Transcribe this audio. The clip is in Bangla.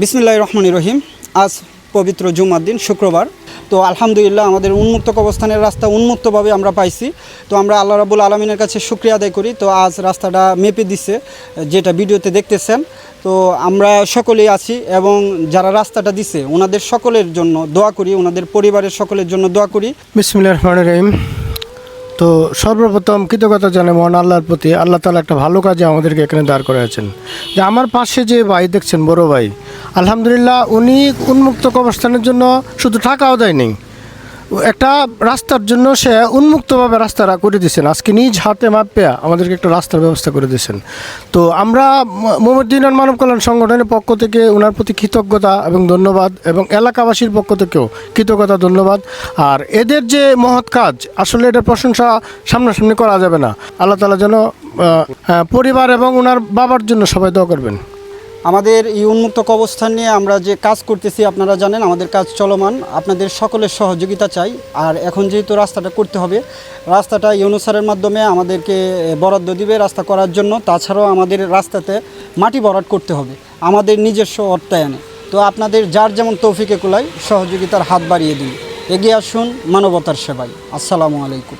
বিসমিল্লাহির রহমানির রহিম। আজ পবিত্র জুমার দিন, শুক্রবার। তো আলহামদুলিল্লাহ আমাদের উন্মুক্ত কবরস্থানের রাস্তা উন্মুক্তভাবে আমরা পাইছি। তো আমরা আল্লাহ রাব্বুল আলামিনের কাছে শুকরিয়া আদায় করি। তো আজ রাস্তাটা মেপে দিছে, যেটা ভিডিওতে দেখতেছেন। তো আমরা সকলেই আছি এবং যারা রাস্তাটা দিছে ওনাদের সকলের জন্য দোয়া করি, ওনাদের পরিবারের সকলের জন্য দোয়া করি। বিসমিল্লাহির রহমানির রহিম। তো সর্বপ্রথম কৃতজ্ঞতা জানাই মহান আল্লাহর প্রতি। আল্লাহ তাআলা একটা ভালো কাজে আমাদেরকে এখানে দাঁড় করেছেন। যে আমার পাশে যে ভাই দেখছেন, বড় ভাই, আলহামদুলিল্লাহ উনি উন্মুক্ত কবরস্থানের জন্য শুধু টাকাও দেয়নি, একটা রাস্তার জন্য সে উন্মুক্তভাবে রাস্তাটা করে দিয়েছেন। আজকে নিজ হাতে মাপিয়া আমাদেরকে একটা রাস্তার ব্যবস্থা করে দিয়েছেন। তো আমরা মোহাম্মদীন মানব কল্যাণ সংগঠনের পক্ষ থেকে ওনার প্রতি কৃতজ্ঞতা এবং ধন্যবাদ, এবং এলাকাবাসীর পক্ষ থেকেও কৃতজ্ঞতা ধন্যবাদ। আর এদের যে মহৎ কাজ, আসলে এটার প্রশংসা সামনাসামনি করা যাবে না। আল্লাহ তাআলা যেন পরিবার এবং ওনার বাবার জন্য সবাই দোয়া করবেন। আমাদের এই উন্মুক্ত কবরস্থান নিয়ে আমরা যে কাজ করতেছি আপনারা জানেন, আমাদের কাজ চলমান। আপনাদের সকলের সহযোগিতা চাই। আর এখন যেহেতু রাস্তাটা করতে হবে, রাস্তাটা ইউনূস স্যারের মাধ্যমে আমাদেরকে বরাদ্দ দিবে রাস্তা করার জন্য। তাছাড়াও আমাদের রাস্তাতে মাটি ভরাট করতে হবে আমাদের নিজস্ব অর্থায়নে। তো আপনাদের যার যেমন তৌফিকে কুলায় সহযোগিতার হাত বাড়িয়ে দিন। এগিয়ে আসুন মানবতার সেবায়। আসসালামু আলাইকুম।